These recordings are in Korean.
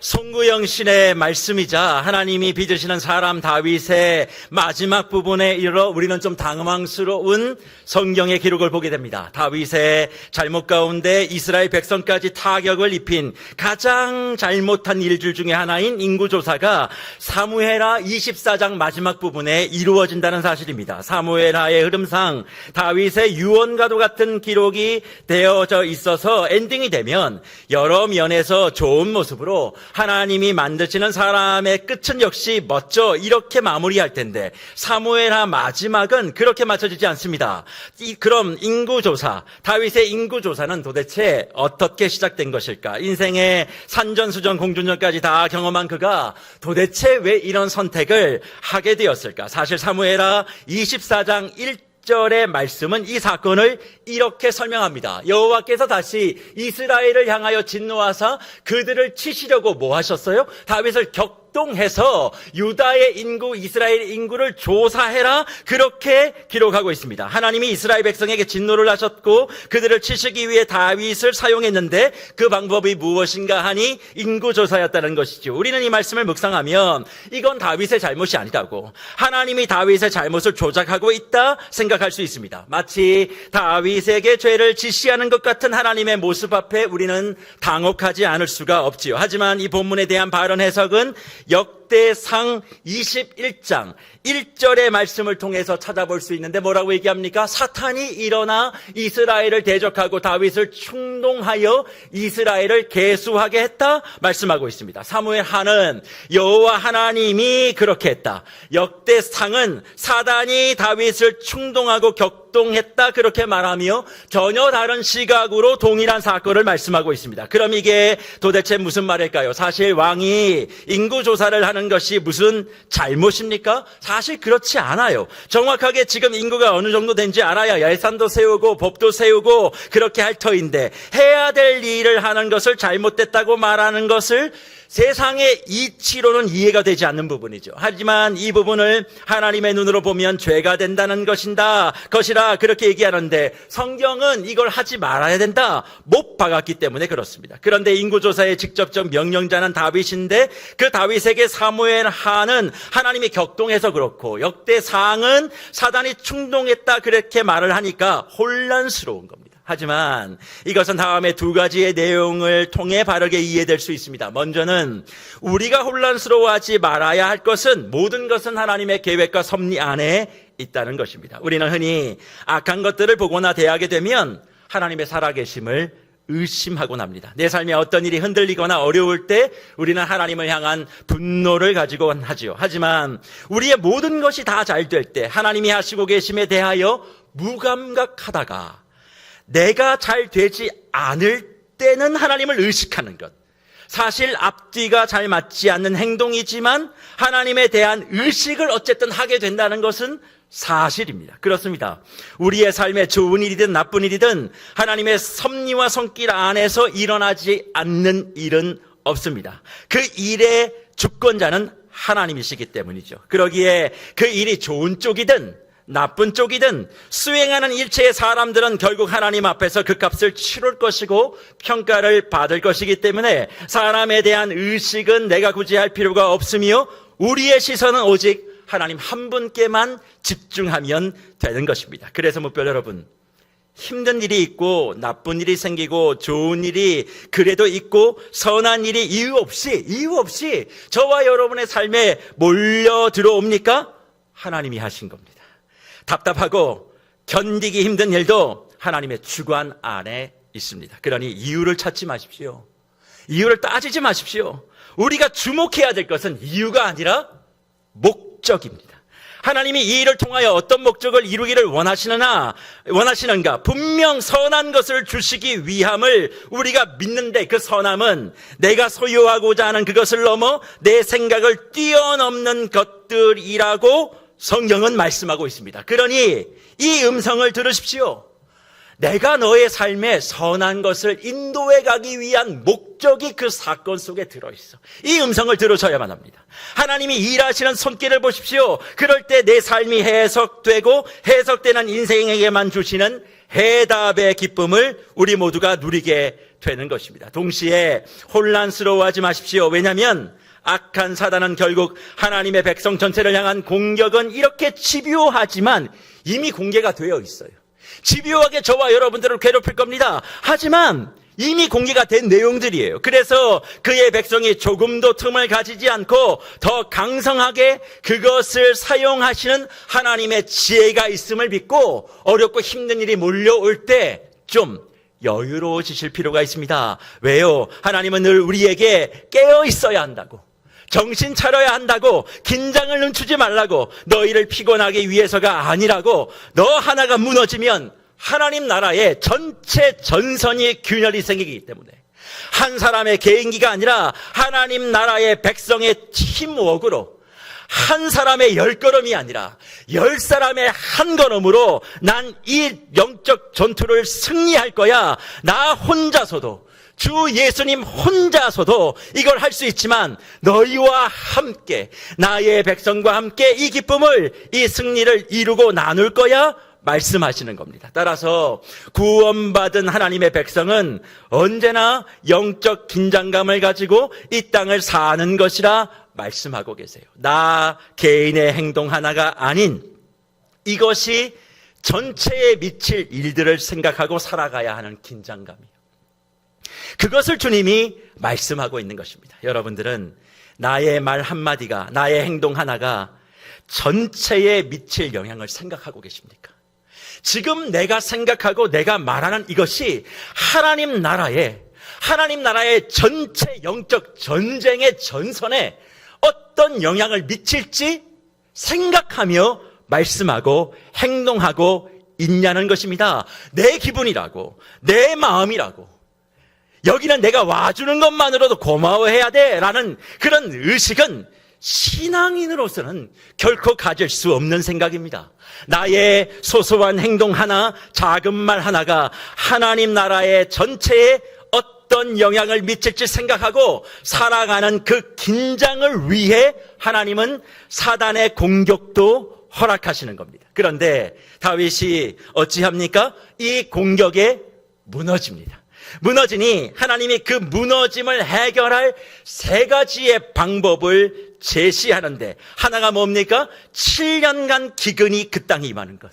송구영 신의 말씀이자 하나님이 빚으시는 사람 다윗의 마지막 부분에 이르러 우리는 좀 당황스러운 성경의 기록을 보게 됩니다. 다윗의 잘못 가운데 이스라엘 백성까지 타격을 입힌 가장 잘못한 일들 중에 하나인 인구조사가 사무엘하 24장 마지막 부분에 이루어진다는 사실입니다. 사무엘하의 흐름상 다윗의 유언과도 같은 기록이 되어져 있어서 엔딩이 되면 여러 면에서 좋은 모습으로 하나님이 만드시는 사람의 끝은 역시 멋져 이렇게 마무리할 텐데 사무엘하 마지막은 그렇게 맞춰지지 않습니다. 그럼 인구조사, 다윗의 인구조사는 도대체 어떻게 시작된 것일까? 인생의 산전수전 공중전까지 다 경험한 그가 도대체 왜 이런 선택을 하게 되었을까? 사실 사무엘하 24장 1절의 말씀은 이 사건을 이렇게 설명합니다. 여호와께서 다시 이스라엘을 향하여 진노하사 그들을 치시려고 뭐 하셨어요? 다윗을 격동해서 유다의 인구, 이스라엘 인구를 조사해라, 그렇게 기록하고 있습니다. 하나님이 이스라엘 백성에게 진노를 하셨고 그들을 치시기 위해 다윗을 사용했는데 그 방법이 무엇인가 하니 인구조사였다는 것이죠. 우리는 이 말씀을 묵상하면 이건 다윗의 잘못이 아니라고, 하나님이 다윗의 잘못을 조작하고 있다 생각할 수 있습니다. 마치 다윗에게 죄를 지시하는 것 같은 하나님의 모습 앞에 우리는 당혹하지 않을 수가 없지요. 하지만 이 본문에 대한 바른 해석은 역대상 21장 1절의 말씀을 통해서 찾아볼 수 있는데 뭐라고 얘기합니까? 사탄이 일어나 이스라엘을 대적하고 다윗을 충동하여 이스라엘을 계수하게 했다 말씀하고 있습니다. 사무엘하는 여호와 하나님이 그렇게 했다, 역대상은 사단이 다윗을 충동하고 격동했다 그렇게 말하며 전혀 다른 시각으로 동일한 사건을 말씀하고 있습니다. 그럼 이게 도대체 무슨 말일까요? 사실 왕이 인구조사를 하는 것이 무슨 잘못입니까? 사실 그렇지 않아요. 정확하게 지금 인구가 어느 정도 된지 알아야 예산도 세우고 법도 세우고 그렇게 할 터인데 해야 될 일을 하는 것을 잘못됐다고 말하는 것을 세상의 이치로는 이해가 되지 않는 부분이죠. 하지만 이 부분을 하나님의 눈으로 보면 죄가 된다는 것이라 그렇게 얘기하는데 성경은 이걸 하지 말아야 된다 못 박았기 때문에 그렇습니다. 그런데 인구조사의 직접적 명령자는 다윗인데 그 다윗에게 사무엘하는 하나님이 격동해서 그렇고 역대상은 사단이 충동했다 그렇게 말을 하니까 혼란스러운 겁니다. 하지만 이것은 다음에 두 가지의 내용을 통해 바르게 이해될 수 있습니다. 먼저는 우리가 혼란스러워하지 말아야 할 것은 모든 것은 하나님의 계획과 섭리 안에 있다는 것입니다. 우리는 흔히 악한 것들을 보거나 대하게 되면 하나님의 살아계심을 의심하곤 합니다. 내 삶에 어떤 일이 흔들리거나 어려울 때 우리는 하나님을 향한 분노를 가지고 하지요. 하지만 우리의 모든 것이 다 잘 될 때 하나님이 하시고 계심에 대하여 무감각하다가 내가 잘 되지 않을 때는 하나님을 의식하는 것, 사실 앞뒤가 잘 맞지 않는 행동이지만 하나님에 대한 의식을 어쨌든 하게 된다는 것은 사실입니다. 그렇습니다. 우리의 삶에 좋은 일이든 나쁜 일이든 하나님의 섭리와 손길 안에서 일어나지 않는 일은 없습니다. 그 일의 주권자는 하나님이시기 때문이죠. 그러기에 그 일이 좋은 쪽이든 나쁜 쪽이든 수행하는 일체의 사람들은 결국 하나님 앞에서 그 값을 치를 것이고 평가를 받을 것이기 때문에 사람에 대한 의식은 내가 굳이 할 필요가 없으며 우리의 시선은 오직 하나님 한 분께만 집중하면 되는 것입니다. 그래서 목별 여러분, 힘든 일이 있고 나쁜 일이 생기고 좋은 일이 그래도 있고 선한 일이 이유 없이 저와 여러분의 삶에 몰려 들어옵니까? 하나님이 하신 겁니다. 답답하고 견디기 힘든 일도 하나님의 주관 안에 있습니다. 그러니 이유를 찾지 마십시오. 이유를 따지지 마십시오. 우리가 주목해야 될 것은 이유가 아니라 목적입니다. 하나님이 이 일을 통하여 어떤 목적을 이루기를 원하시는가, 분명 선한 것을 주시기 위함을 우리가 믿는데 그 선함은 내가 소유하고자 하는 그것을 넘어 내 생각을 뛰어넘는 것들이라고 성경은 말씀하고 있습니다. 그러니 이 음성을 들으십시오. 내가 너의 삶에 선한 것을 인도해 가기 위한 목적이 그 사건 속에 들어있어. 이 음성을 들으셔야만 합니다. 하나님이 일하시는 손길을 보십시오. 그럴 때 내 삶이 해석되고 해석되는 인생에게만 주시는 해답의 기쁨을 우리 모두가 누리게 되는 것입니다. 동시에 혼란스러워하지 마십시오. 왜냐하면 악한 사단은 결국 하나님의 백성 전체를 향한 공격은 이렇게 집요하지만 이미 공개가 되어 있어요. 집요하게 저와 여러분들을 괴롭힐 겁니다. 하지만 이미 공개가 된 내용들이에요. 그래서 그의 백성이 조금도 틈을 가지지 않고 더 강성하게 그것을 사용하시는 하나님의 지혜가 있음을 믿고 어렵고 힘든 일이 몰려올 때 좀 여유로워지실 필요가 있습니다. 왜요? 하나님은 늘 우리에게 깨어 있어야 한다고, 정신 차려야 한다고, 긴장을 늦추지 말라고, 너희를 피곤하기 위해서가 아니라고. 너 하나가 무너지면 하나님 나라의 전체 전선이 균열이 생기기 때문에 한 사람의 개인기가 아니라 하나님 나라의 백성의 팀워크로, 한 사람의 10걸음이 아니라 10사람의 한 걸음으로 난 이 영적 전투를 승리할 거야. 나 혼자서도, 주 예수님 혼자서도 이걸 할 수 있지만 너희와 함께, 나의 백성과 함께 이 기쁨을, 이 승리를 이루고 나눌 거야 말씀하시는 겁니다. 따라서 구원받은 하나님의 백성은 언제나 영적 긴장감을 가지고 이 땅을 사는 것이라 말씀하고 계세요. 나 개인의 행동 하나가 아닌 이것이 전체에 미칠 일들을 생각하고 살아가야 하는 긴장감이에요. 그것을 주님이 말씀하고 있는 것입니다. 여러분들은 나의 말 한마디가, 나의 행동 하나가 전체에 미칠 영향을 생각하고 계십니까? 지금 내가 생각하고 내가 말하는 이것이 하나님 나라의 전체 영적 전쟁의 전선에 어떤 영향을 미칠지 생각하며 말씀하고 행동하고 있냐는 것입니다. 내 기분이라고, 내 마음이라고, 여기는 내가 와주는 것만으로도 고마워해야 돼라는 그런 의식은 신앙인으로서는 결코 가질 수 없는 생각입니다. 나의 소소한 행동 하나, 작은 말 하나가 하나님 나라의 전체에 어떤 영향을 미칠지 생각하고 살아가는 그 긴장을 위해 하나님은 사단의 공격도 허락하시는 겁니다. 그런데 다윗이 어찌합니까? 이 공격에 무너집니다. 무너지니 하나님이 그 무너짐을 해결할 3가지의 방법을 제시하는데, 하나가 뭡니까? 7년간 기근이 그 땅에 임하는 것.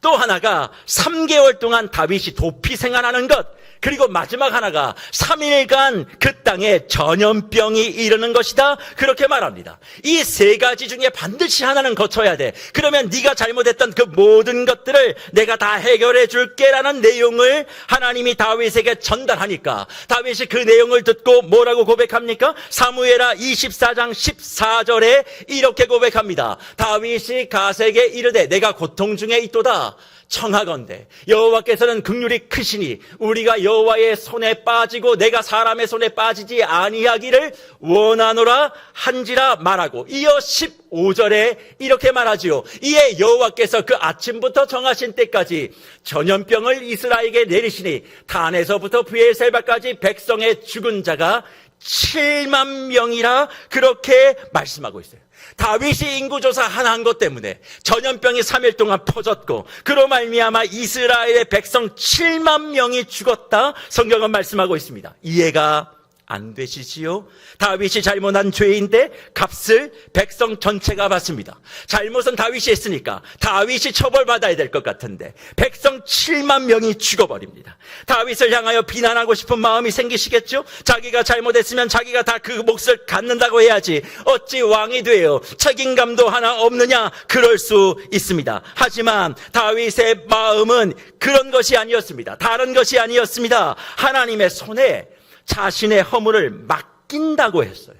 또 하나가 3개월 동안 다윗이 도피 생활하는 것. 그리고 마지막 하나가 3일간 그 땅에 전염병이 이르는 것이다. 그렇게 말합니다. 이 3가지 중에 반드시 하나는 거쳐야 돼. 그러면 네가 잘못했던 그 모든 것들을 내가 다 해결해 줄게라는 내용을 하나님이 다윗에게 전달하니까 다윗이 그 내용을 듣고 뭐라고 고백합니까? 사무엘하 24장 14절에 이렇게 고백합니다. 다윗이 가세에게 이르되 내가 고통 중에 있도다. 청하건대 여호와께서는 긍휼이 크시니 우리가 여호와의 손에 빠지고 내가 사람의 손에 빠지지 아니하기를 원하노라 한지라 말하고, 이어 15절에 이렇게 말하지요. 이에 여호와께서 그 아침부터 정하신 때까지 전염병을 이스라엘에게 내리시니 단에서부터 브엘셀바까지 백성의 죽은 자가 7만 명이라 그렇게 말씀하고 있어요. 다윗이 인구조사 하나 한 것 때문에 전염병이 3일 동안 퍼졌고 그로 말미암아 이스라엘의 백성 7만 명이 죽었다. 성경은 말씀하고 있습니다. 이해가 안 되시지요? 다윗이 잘못한 죄인데 값을 백성 전체가 받습니다. 잘못은 다윗이 했으니까 다윗이 처벌받아야 될 것 같은데 백성 7만 명이 죽어버립니다. 다윗을 향하여 비난하고 싶은 마음이 생기시겠죠? 자기가 잘못했으면 자기가 다 그 몫을 갖는다고 해야지 어찌 왕이 돼요? 책임감도 하나 없느냐? 그럴 수 있습니다. 하지만 다윗의 마음은 그런 것이 아니었습니다. 다른 것이 아니었습니다. 하나님의 손에 자신의 허물을 맡긴다고 했어요.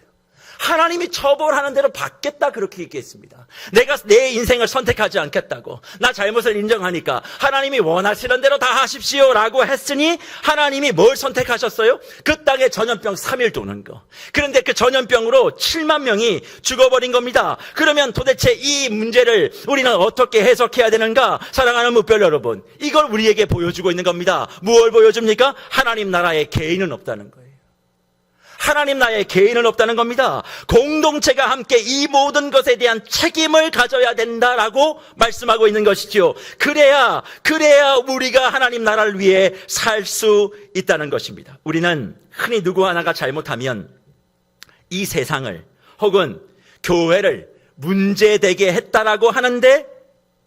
하나님이 처벌하는 대로 받겠다 그렇게 얘기했습니다. 내가 내 인생을 선택하지 않겠다고, 나 잘못을 인정하니까 하나님이 원하시는 대로 다 하십시오 라고 했으니 하나님이 뭘 선택하셨어요? 그 땅에 전염병 3일 도는 거. 그런데 그 전염병으로 7만 명이 죽어버린 겁니다. 그러면 도대체 이 문제를 우리는 어떻게 해석해야 되는가? 사랑하는 무별 여러분, 이걸 우리에게 보여주고 있는 겁니다. 무엇을 보여줍니까? 하나님 나라에 개인은 없다는 거예요. 하나님 나의 개인은 없다는 겁니다. 공동체가 함께 이 모든 것에 대한 책임을 가져야 된다라고 말씀하고 있는 것이죠. 그래야 우리가 하나님 나라를 위해 살 수 있다는 것입니다. 우리는 흔히 누구 하나가 잘못하면 이 세상을 혹은 교회를 문제되게 했다라고 하는데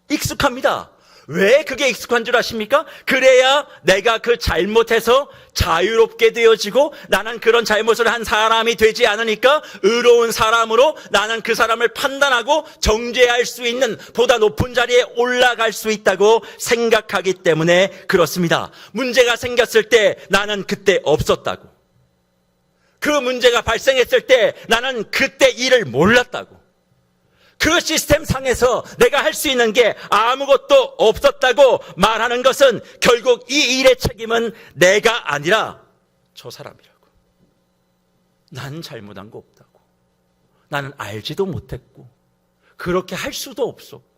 익숙합니다. 왜 그게 익숙한 줄 아십니까? 그래야 내가 그 잘못해서 자유롭게 되어지고 나는 그런 잘못을 한 사람이 되지 않으니까 의로운 사람으로 나는 그 사람을 판단하고 정죄할 수 있는 보다 높은 자리에 올라갈 수 있다고 생각하기 때문에 그렇습니다. 문제가 생겼을 때 나는 그때 없었다고. 그 문제가 발생했을 때 나는 그때 일을 몰랐다고. 그 시스템 상에서 내가 할 수 있는 게 아무것도 없었다고 말하는 것은 결국 이 일의 책임은 내가 아니라 저 사람이라고. 나는 잘못한 거 없다고. 나는 알지도 못했고 그렇게 할 수도 없었고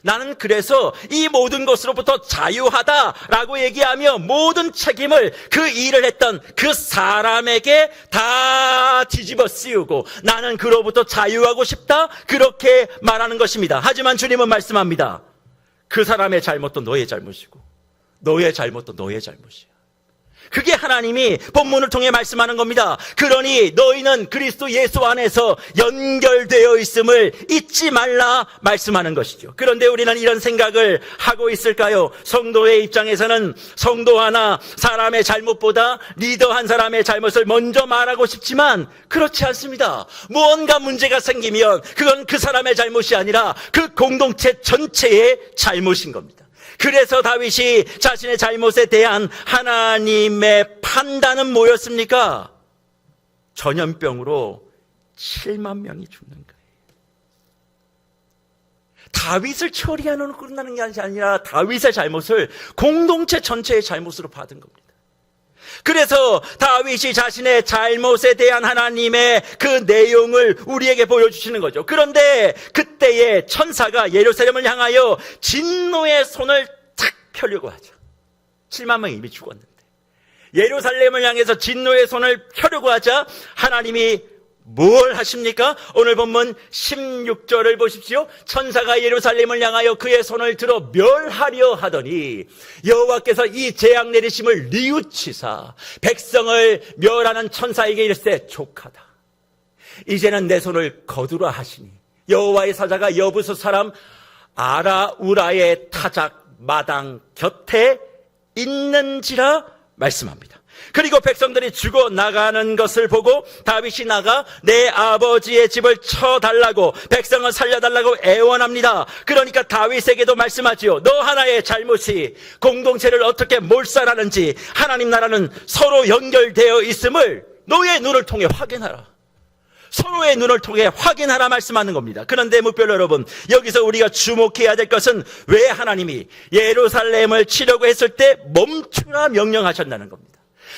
나는 그래서 이 모든 것으로부터 자유하다라고 얘기하며 모든 책임을 그 일을 했던 그 사람에게 다 뒤집어 씌우고 나는 그로부터 자유하고 싶다 그렇게 말하는 것입니다. 하지만 주님은 말씀합니다. 그 사람의 잘못도 너의 잘못이고 너의 잘못도 너의 잘못이야. 그게 하나님이 본문을 통해 말씀하는 겁니다. 그러니 너희는 그리스도 예수 안에서 연결되어 있음을 잊지 말라 말씀하는 것이죠. 그런데 우리는 이런 생각을 하고 있을까요? 성도의 입장에서는 성도 하나 사람의 잘못보다 리더 한 사람의 잘못을 먼저 말하고 싶지만 그렇지 않습니다. 무언가 문제가 생기면 그건 그 사람의 잘못이 아니라 그 공동체 전체의 잘못인 겁니다. 그래서 다윗이 자신의 잘못에 대한 하나님의 판단은 뭐였습니까? 전염병으로 7만 명이 죽는 거예요. 다윗을 처리하는 끝나는 게 아니라 다윗의 잘못을 공동체 전체의 잘못으로 받은 겁니다. 그래서 다윗이 자신의 잘못에 대한 하나님의 그 내용을 우리에게 보여주시는 거죠. 그런데 그때에 천사가 예루살렘을 향하여 진노의 손을 탁 펴려고 하죠. 7만 명이 이미 죽었는데 예루살렘을 향해서 진노의 손을 펴려고 하자 하나님이 뭘 하십니까? 오늘 본문 16절을 보십시오. 천사가 예루살렘을 향하여 그의 손을 들어 멸하려 하더니 여호와께서 이 재앙 내리심을 뉘우치사 백성을 멸하는 천사에게 이르시되 족하다. 이제는 내 손을 거두라 하시니 여호와의 사자가 여부수 사람 아라우라의 타작 마당 곁에 있는지라 말씀합니다. 그리고 백성들이 죽어나가는 것을 보고 다윗이 나가 내 아버지의 집을 쳐달라고 백성을 살려달라고 애원합니다. 그러니까 다윗에게도 말씀하지요. 너 하나의 잘못이 공동체를 어떻게 몰살하는지 하나님 나라는 서로 연결되어 있음을 너의 눈을 통해 확인하라. 서로의 눈을 통해 확인하라 말씀하는 겁니다. 그런데 무별 여러분, 여기서 우리가 주목해야 될 것은 왜 하나님이 예루살렘을 치려고 했을 때 멈추라 명령하셨다는 겁니다.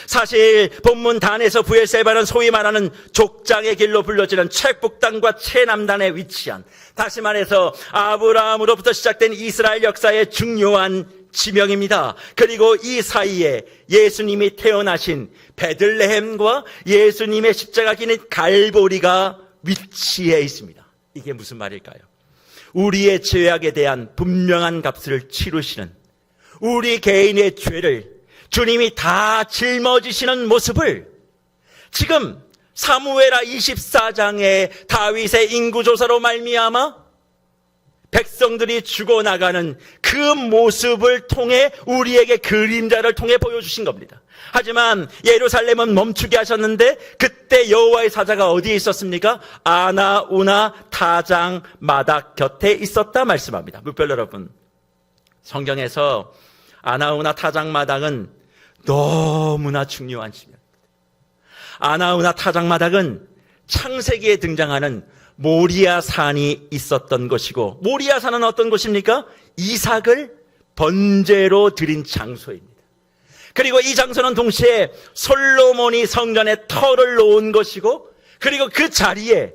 사실 본문 단에서 브엘세바는 소위 말하는 족장의 길로 불려지는 최북단과 최남단에 위치한, 다시 말해서 아브라함으로부터 시작된 이스라엘 역사의 중요한 지명입니다. 그리고 이 사이에 예수님이 태어나신 베들레헴과 예수님의 십자가 기는 갈보리가 위치해 있습니다. 이게 무슨 말일까요? 우리의 죄악에 대한 분명한 값을 치르시는, 우리 개인의 죄를 주님이 다 짊어지시는 모습을 지금 사무엘하 24장의 다윗의 인구조사로 말미암아 백성들이 죽어나가는 그 모습을 통해 우리에게 그림자를 통해 보여주신 겁니다. 하지만 예루살렘은 멈추게 하셨는데 그때 여호와의 사자가 어디에 있었습니까? 아나우나 타장 마닥 곁에 있었다 말씀합니다. 무별 여러분, 성경에서 아나우나 타장 마닥은 너무나 중요한 지명입니다. 아나우나 타장 마닥은 창세기에 등장하는 모리아산이 있었던 것이고, 모리아산은 어떤 곳입니까? 이삭을 번제로 드린 장소입니다. 그리고 이 장소는 동시에 솔로몬이 성전에 터를 놓은 것이고, 그리고 그 자리에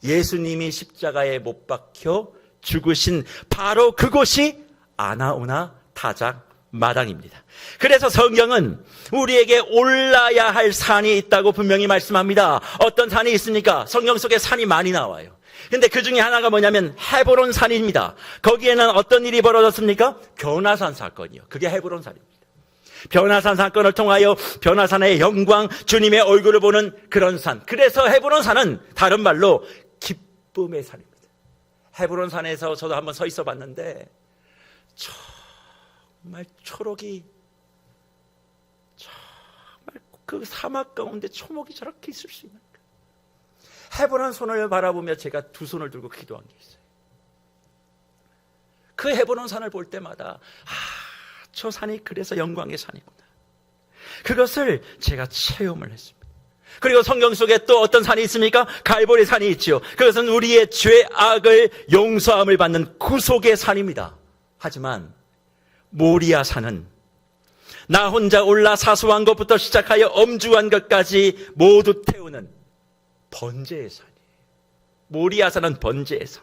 예수님이 십자가에 못 박혀 죽으신 바로 그곳이 아나우나 타작 마당입니다. 그래서 성경은 우리에게 올라야 할 산이 있다고 분명히 말씀합니다. 어떤 산이 있습니까? 성경 속에 산이 많이 나와요. 근데 그 중에 하나가 뭐냐면 헤브론 산입니다. 거기에는 어떤 일이 벌어졌습니까? 변화산 사건이요. 그게 헤브론 산입니다. 변화산 사건을 통하여 변화산의 영광, 주님의 얼굴을 보는 그런 산. 그래서 헤브론 산은 다른 말로 기쁨의 산입니다. 헤브론 산에서 저도 한번 서 있어 봤는데 정말 초록이, 정말 그 사막 가운데 초목이 저렇게 있을 수 있는가. 헤브론 산을 바라보며 제가 두 손을 들고 기도한 게 있어요. 그 헤브론 산을 볼 때마다 저 산이 그래서 영광의 산이구나. 그것을 제가 체험을 했습니다. 그리고 성경 속에 또 어떤 산이 있습니까? 갈보리 산이 있지요. 그것은 우리의 죄악을 용서함을 받는 구속의 산입니다. 하지만 모리아 산은 나 혼자 올라 사소한 것부터 시작하여 엄중한 것까지 모두 태우는 번제의 산이에요. 모리아 산은 번제의 산.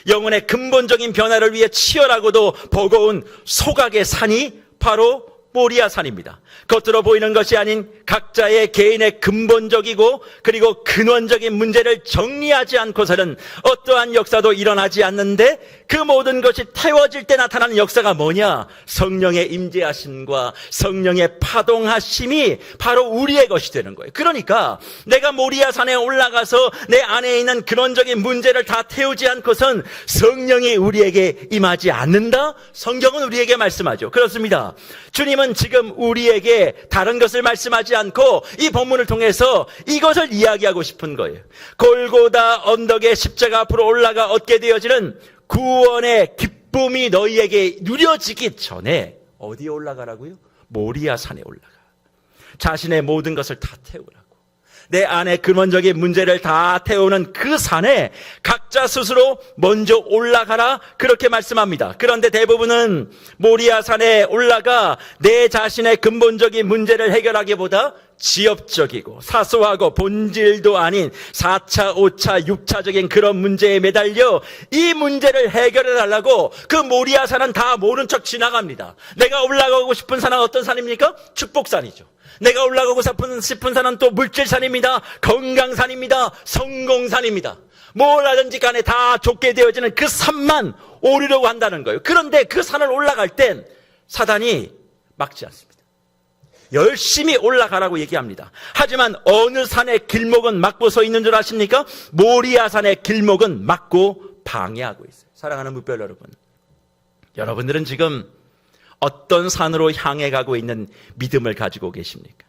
영혼의 근본적인 변화를 위해 치열하고도 버거운 소각의 산이 바로 모리아 산입니다. 겉으로 보이는 것이 아닌 각자의 개인의 근본적이고 그리고 근원적인 문제를 정리하지 않고서는 어떠한 역사도 일어나지 않는데, 그 모든 것이 태워질 때 나타나는 역사가 뭐냐? 성령의 임재하심과 성령의 파동하심이 바로 우리의 것이 되는 거예요. 그러니까 내가 모리아 산에 올라가서 내 안에 있는 근원적인 문제를 다 태우지 않고선 성령이 우리에게 임하지 않는다? 성경은 우리에게 말씀하죠. 그렇습니다. 주님은 지금 우리에게 다른 것을 말씀하지 않고 이 본문을 통해서 이것을 이야기하고 싶은 거예요. 골고다 언덕의 십자가 앞으로 올라가 얻게 되어지는 구원의 기쁨이 너희에게 누려지기 전에 어디에 올라가라고요? 모리아 산에 올라가. 자신의 모든 것을 다 태우라고. 내 안에 근원적인 문제를 다 태우는 그 산에 각자 스스로 먼저 올라가라, 그렇게 말씀합니다. 그런데 대부분은 모리아 산에 올라가 내 자신의 근본적인 문제를 해결하기보다 지엽적이고 사소하고 본질도 아닌 4차, 5차, 6차적인 그런 문제에 매달려 이 문제를 해결해 달라고 그 모리아 산은 다 모른 척 지나갑니다. 내가 올라가고 싶은 산은 어떤 산입니까? 축복산이죠. 내가 올라가고 싶은 산은 또 물질산입니다. 건강산입니다. 성공산입니다. 뭘 하든지 간에 다 좋게 되어지는 그 산만 오르려고 한다는 거예요. 그런데 그 산을 올라갈 땐 사단이 막지 않습니다. 열심히 올라가라고 얘기합니다. 하지만 어느 산의 길목은 막고 서 있는 줄 아십니까? 모리아 산의 길목은 막고 방해하고 있어요. 사랑하는 무별 여러분, 여러분들은 지금 어떤 산으로 향해 가고 있는 믿음을 가지고 계십니까?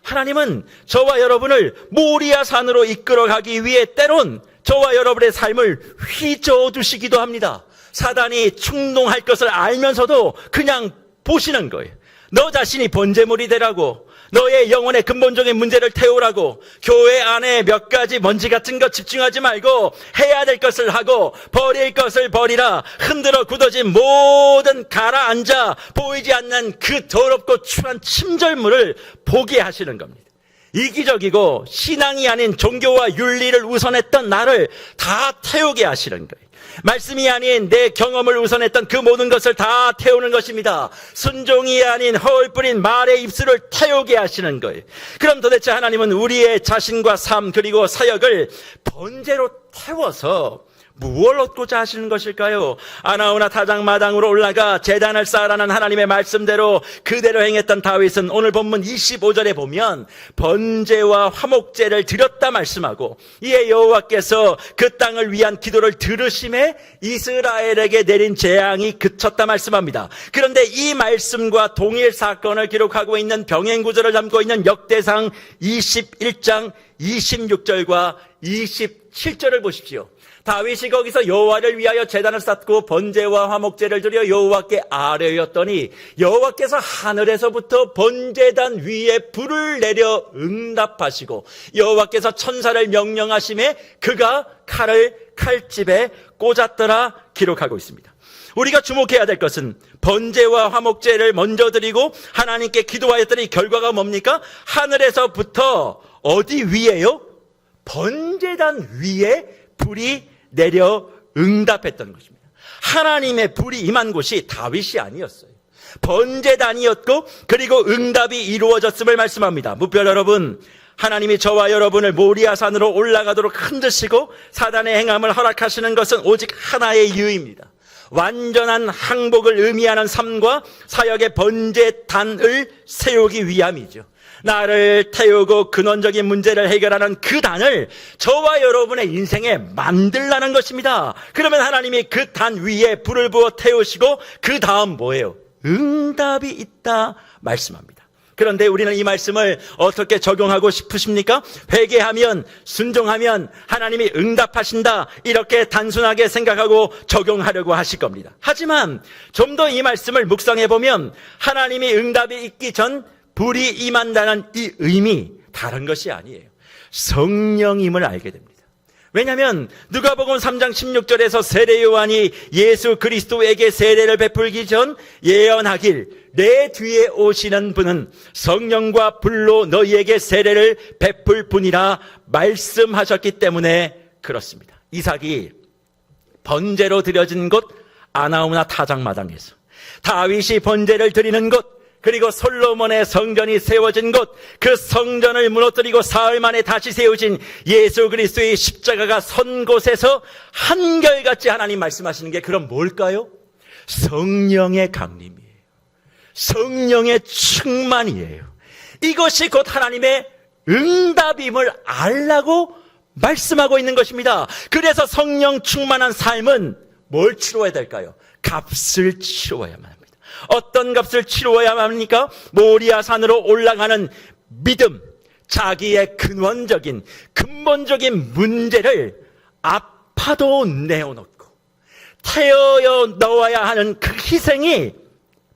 하나님은 저와 여러분을 모리아 산으로 이끌어가기 위해 때론 저와 여러분의 삶을 휘저어 두시기도 합니다. 사단이 충동할 것을 알면서도 그냥 보시는 거예요. 너 자신이 번제물이 되라고, 너의 영혼의 근본적인 문제를 태우라고, 교회 안에 몇 가지 먼지 같은 것 집중하지 말고 해야 될 것을 하고 버릴 것을 버리라. 흔들어 굳어진 모든 가라앉아 보이지 않는 그 더럽고 추한 침절물을 보게 하시는 겁니다. 이기적이고 신앙이 아닌 종교와 윤리를 우선했던 나를 다 태우게 하시는 거예요. 말씀이 아닌 내 경험을 우선했던 그 모든 것을 다 태우는 것입니다. 순종이 아닌 허울 뿌린 말의 입술을 태우게 하시는 거예요. 그럼 도대체 하나님은 우리의 자신과 삶 그리고 사역을 번제로 태워서 무엇을 얻고자 하시는 것일까요? 아나우나 타작마당으로 올라가 제단을 쌓으라는 하나님의 말씀대로 그대로 행했던 다윗은 오늘 본문 25절에 보면 번제와 화목제를 드렸다 말씀하고, 이에 여호와께서 그 땅을 위한 기도를 들으심에 이스라엘에게 내린 재앙이 그쳤다 말씀합니다. 그런데 이 말씀과 동일 사건을 기록하고 있는 병행구절을 담고 있는 역대상 21장 26절과 27절을 보십시오. 다윗이 거기서 여호와를 위하여 제단을 쌓고 번제와 화목제를 드려 여호와께 아뢰었더니 여호와께서 하늘에서부터 번제단 위에 불을 내려 응답하시고 여호와께서 천사를 명령하심에 그가 칼을 칼집에 꽂았더라 기록하고 있습니다. 우리가 주목해야 될 것은 번제와 화목제를 먼저 드리고 하나님께 기도하였더니 결과가 뭡니까? 하늘에서부터 어디 위에요? 번제단 위에 불이 내려 응답했던 것입니다. 하나님의 불이 임한 곳이 다윗이 아니었어요. 번제단이었고 그리고 응답이 이루어졌음을 말씀합니다. 무별 여러분, 하나님이 저와 여러분을 모리아산으로 올라가도록 흔드시고 사단의 행함을 허락하시는 것은 오직 하나의 이유입니다. 완전한 항복을 의미하는 삶과 사역의 번제단을 세우기 위함이죠. 나를 태우고 근원적인 문제를 해결하는 그 단을 저와 여러분의 인생에 만들라는 것입니다. 그러면 하나님이 그 단 위에 불을 부어 태우시고 그 다음 뭐예요? 응답이 있다 말씀합니다. 그런데 우리는 이 말씀을 어떻게 적용하고 싶으십니까? 회개하면, 순종하면 하나님이 응답하신다, 이렇게 단순하게 생각하고 적용하려고 하실 겁니다. 하지만 좀 더 이 말씀을 묵상해보면 하나님이 응답이 있기 전 불이 임한다는 이 의미, 다른 것이 아니에요. 성령임을 알게 됩니다. 왜냐하면 누가복음 3장 16절에서 세례 요한이 예수 그리스도에게 세례를 베풀기 전 예언하길, 내 뒤에 오시는 분은 성령과 불로 너희에게 세례를 베풀 분이라 말씀하셨기 때문에 그렇습니다. 이삭이 번제로 드려진 곳 아나우나 타작마당에서, 다윗이 번제를 드리는 곳, 그리고 솔로몬의 성전이 세워진 곳, 그 성전을 무너뜨리고 사흘 만에 다시 세워진 예수 그리스도의 십자가가 선 곳에서 한결같이 하나님 말씀하시는 게 그럼 뭘까요? 성령의 강림이에요. 성령의 충만이에요. 이것이 곧 하나님의 응답임을 알라고 말씀하고 있는 것입니다. 그래서 성령 충만한 삶은 뭘 치러야 될까요? 값을 치러야만 합니다. 어떤 값을 치루어야 합니까? 모리아산으로 올라가는 믿음, 자기의 근원적인 근본적인 문제를 아파도 내어놓고 태워 넣어야 하는 그 희생이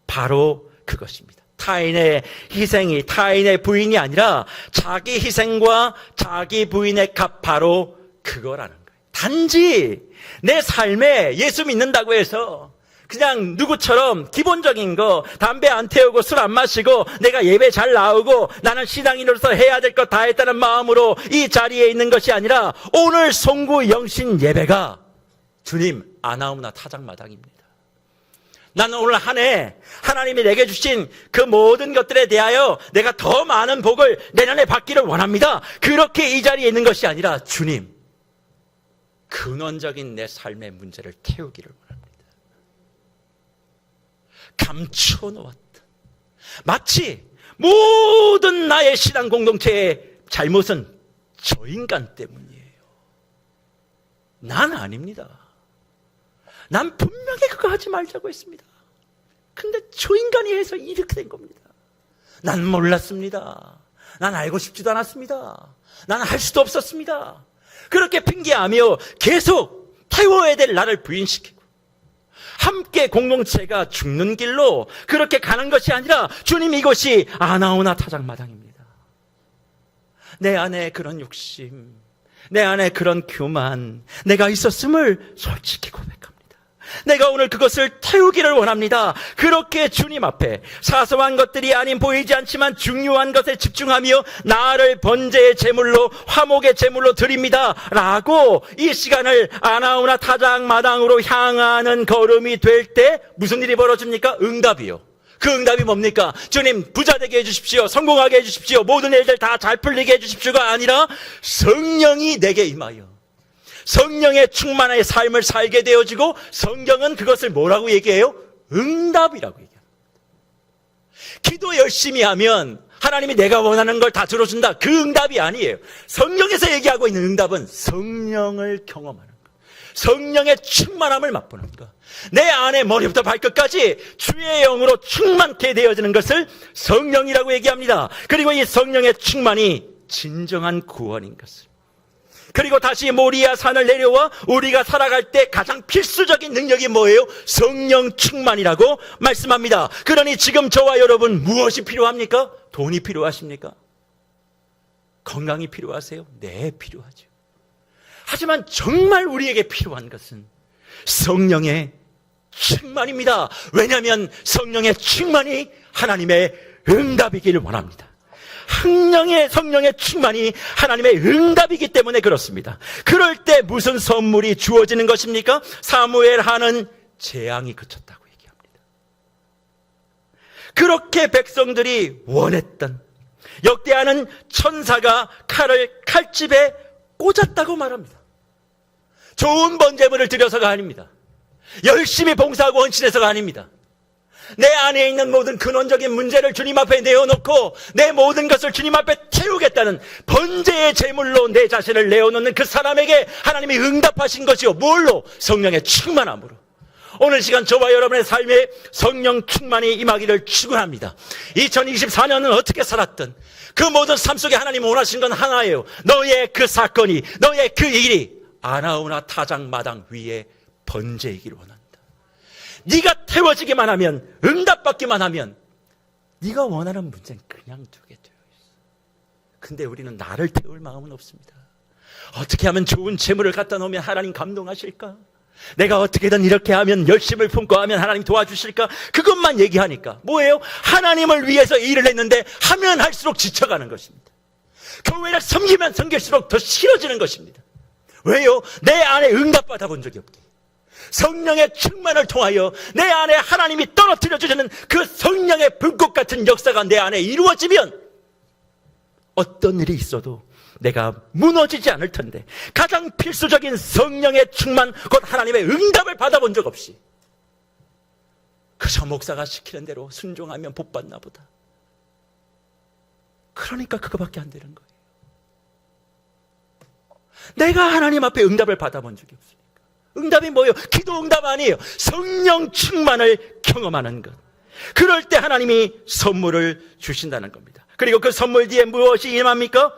바로 그것입니다. 타인의 희생이 타인의 부인이 아니라 자기 희생과 자기 부인의 값, 바로 그거라는 거예요. 단지 내 삶에 예수 믿는다고 해서 그냥 누구처럼 기본적인 거, 담배 안 태우고 술 안 마시고 내가 예배 잘 나오고 나는 신앙인으로서 해야 될 것 다 했다는 마음으로 이 자리에 있는 것이 아니라 오늘 송구 영신 예배가 주님 아나우나 타작마당입니다. 나는 오늘 한 해 하나님이 내게 주신 그 모든 것들에 대하여 내가 더 많은 복을 내년에 받기를 원합니다. 그렇게 이 자리에 있는 것이 아니라 주님, 근원적인 내 삶의 문제를 태우기를 원합니다. 감춰놓았던, 마치 모든 나의 신앙 공동체의 잘못은 저 인간 때문이에요. 난 아닙니다. 난 분명히 그거 하지 말자고 했습니다. 근데 저 인간이 해서 이렇게 된 겁니다. 난 몰랐습니다. 난 알고 싶지도 않았습니다. 난 할 수도 없었습니다. 그렇게 핑계하며 계속 태워야 될 나를 부인시키고 함께 공동체가 죽는 길로 그렇게 가는 것이 아니라 주님, 이것이 아나우나 타작마당입니다. 내 안에 그런 욕심, 내 안에 그런 교만, 내가 있었음을 솔직히 고백합니다. 내가 오늘 그것을 태우기를 원합니다. 그렇게 주님 앞에 사소한 것들이 아닌, 보이지 않지만 중요한 것에 집중하며 나를 번제의 제물로, 화목의 제물로 드립니다 라고 이 시간을 아나우나 타작마당으로 향하는 걸음이 될 때 무슨 일이 벌어집니까? 응답이요. 그 응답이 뭡니까? 주님 부자 되게 해주십시오, 성공하게 해주십시오, 모든 일들 다 잘 풀리게 해주십시오가 아니라 성령이 내게 임하여 성령의 충만의 삶을 살게 되어지고, 성경은 그것을 뭐라고 얘기해요? 응답이라고 얘기합니다. 기도 열심히 하면 하나님이 내가 원하는 걸 다 들어준다, 그 응답이 아니에요. 성경에서 얘기하고 있는 응답은 성령을 경험하는 것, 성령의 충만함을 맛보는 것, 내 안에 머리부터 발끝까지 주의 영으로 충만케 되어지는 것을 성령이라고 얘기합니다. 그리고 이 성령의 충만이 진정한 구원인 것을, 그리고 다시 모리아 산을 내려와 우리가 살아갈 때 가장 필수적인 능력이 뭐예요? 성령 충만이라고 말씀합니다. 그러니 지금 저와 여러분 무엇이 필요합니까? 돈이 필요하십니까? 건강이 필요하세요? 네, 필요하죠. 하지만 정말 우리에게 필요한 것은 성령의 충만입니다. 왜냐하면 성령의 충만이 하나님의 응답이기를 원합니다. 성령의 충만이 하나님의 응답이기 때문에 그렇습니다. 그럴 때 무슨 선물이 주어지는 것입니까? 사무엘 하는 재앙이 그쳤다고 얘기합니다. 그렇게 백성들이 원했던 역대하는 천사가 칼을 칼집에 꽂았다고 말합니다. 좋은 번제물을 드려서가 아닙니다. 열심히 봉사하고 헌신해서가 아닙니다. 내 안에 있는 모든 근원적인 문제를 주님 앞에 내어놓고 내 모든 것을 주님 앞에 태우겠다는 번제의 제물로 내 자신을 내어놓는 그 사람에게 하나님이 응답하신 것이요. 뭘로? 성령의 충만함으로. 오늘 시간 저와 여러분의 삶에 성령 충만이 임하기를 축원합니다. 2024년은 어떻게 살았든 그 모든 삶 속에 하나님 원하신 건 하나예요. 너의 그 사건이, 너의 그 일이 아나우나 타작마당 위에 번제이기를 원한다. 네가 태워지기만 하면, 응답받기만 하면 네가 원하는 문제는 그냥 두게 되어 있어. 근데 우리는 나를 태울 마음은 없습니다. 어떻게 하면 좋은 재물을 갖다 놓으면 하나님 감동하실까? 내가 어떻게든 이렇게 하면, 열심을 품고 하면 하나님 도와주실까? 그것만 얘기하니까 뭐예요? 하나님을 위해서 일을 했는데 하면 할수록 지쳐가는 것입니다. 교회를 섬기면 섬길수록 더 싫어지는 것입니다. 왜요? 내 안에 응답받아 본 적이 없기. 성령의 충만을 통하여 내 안에 하나님이 떨어뜨려 주시는 그 성령의 불꽃 같은 역사가 내 안에 이루어지면 어떤 일이 있어도 내가 무너지지 않을 텐데, 가장 필수적인 성령의 충만, 곧 하나님의 응답을 받아본 적 없이 그저 목사가 시키는 대로 순종하면 복 받나 보다. 그러니까 그거밖에 안 되는 거예요. 내가 하나님 앞에 응답을 받아본 적이 없으니까. 응답이 뭐예요? 기도 응답 아니에요. 성령 충만을 경험하는 것. 그럴 때 하나님이 선물을 주신다는 겁니다. 그리고 그 선물 뒤에 무엇이 임합니까?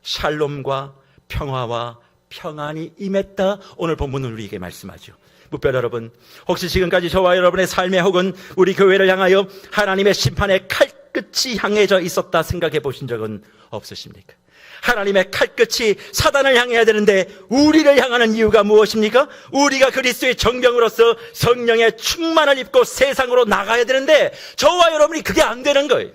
샬롬과 평화와 평안이 임했다. 오늘 본문은 우리에게 말씀하죠. 묵별 여러분, 혹시 지금까지 저와 여러분의 삶에 혹은 우리 교회를 향하여 하나님의 심판의 칼끝이 향해져 있었다 생각해 보신 적은 없으십니까? 하나님의 칼끝이 사단을 향해야 되는데 우리를 향하는 이유가 무엇입니까? 우리가 그리스도의 정병으로서 성령의 충만을 입고 세상으로 나가야 되는데 저와 여러분이 그게 안 되는 거예요.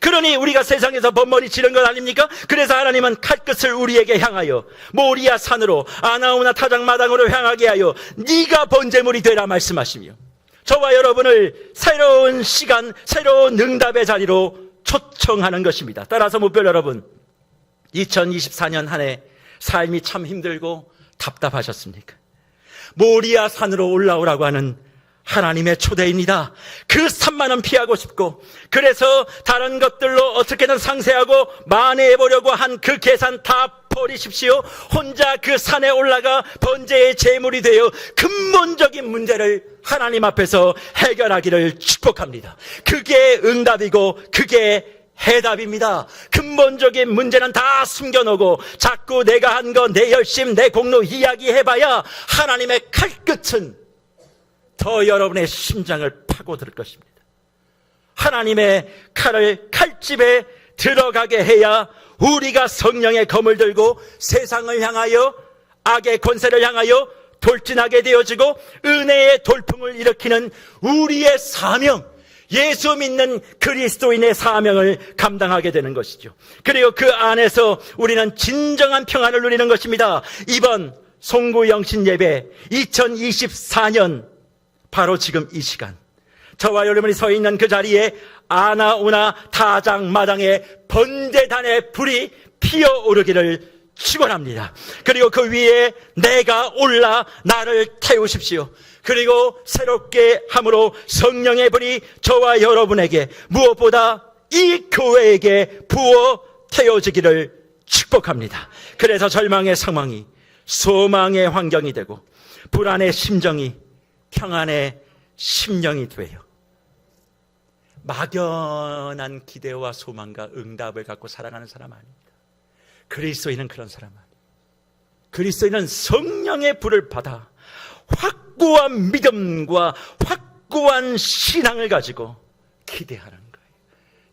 그러니 우리가 세상에서 번머리 치는 것 아닙니까? 그래서 하나님은 칼끝을 우리에게 향하여 모리아 산으로, 아나우나 타작마당으로 향하게 하여 네가 번제물이 되라 말씀하시며 저와 여러분을 새로운 시간, 새로운 응답의 자리로 초청하는 것입니다. 따라서 묵별 여러분, 2024년 한 해 삶이 참 힘들고 답답하셨습니까? 모리아 산으로 올라오라고 하는 하나님의 초대입니다. 그 산만은 피하고 싶고, 그래서 다른 것들로 어떻게든 상쇄하고 만회해보려고 한 그 계산 다 버리십시오. 혼자 그 산에 올라가 번제의 제물이 되어 근본적인 문제를 하나님 앞에서 해결하기를 축복합니다. 그게 응답이고 그게 해답입니다. 근본적인 문제는 다 숨겨놓고 자꾸 내가 한 거, 내 열심, 내 공로 이야기해봐야 하나님의 칼끝은 더 여러분의 심장을 파고들 것입니다. 하나님의 칼을 칼집에 들어가게 해야 우리가 성령의 검을 들고 세상을 향하여, 악의 권세를 향하여 돌진하게 되어지고 은혜의 돌풍을 일으키는 우리의 사명, 예수 믿는 그리스도인의 사명을 감당하게 되는 것이죠. 그리고 그 안에서 우리는 진정한 평안을 누리는 것입니다. 이번 송구영신 예배 2024년 바로 지금 이 시간, 저와 여러분이 서 있는 그 자리에 아나우나 타작마당에 번제단의 불이 피어오르기를 축원합니다. 그리고 그 위에 내가 올라 나를 태우십시오. 그리고 새롭게 함으로 성령의 불이 저와 여러분에게, 무엇보다 이 교회에게 부어 태워지기를 축복합니다. 그래서 절망의 상황이 소망의 환경이 되고, 불안의 심정이 평안의 심령이 돼요. 막연한 기대와 소망과 응답을 갖고 살아가는 사람 아닙니다. 그리스도인은 그런 사람 아니에요. 그리스도인은 성령의 불을 받아 확고한 믿음과 확고한 신앙을 가지고 기대하는 거예요.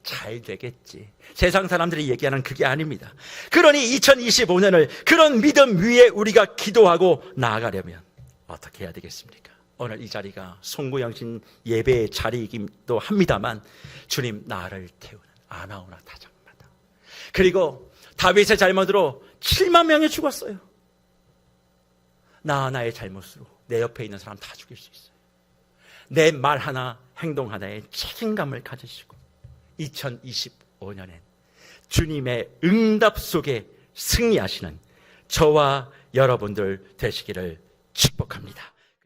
잘 되겠지. 세상 사람들이 얘기하는 그게 아닙니다. 그러니 2025년을 그런 믿음 위에 우리가 기도하고 나아가려면 어떻게 해야 되겠습니까? 오늘 이 자리가 송구영신 예배의 자리이기도 합니다만, 주님 나를 태우는 아나우나 타작마당. 그리고 다윗의 잘못으로 7만 명이 죽었어요. 나의 잘못으로 내 옆에 있는 사람 다 죽일 수 있어요. 내 말 하나 행동 하나에 책임감을 가지시고 2025년엔 주님의 응답 속에 승리하시는 저와 여러분들 되시기를 축복합니다.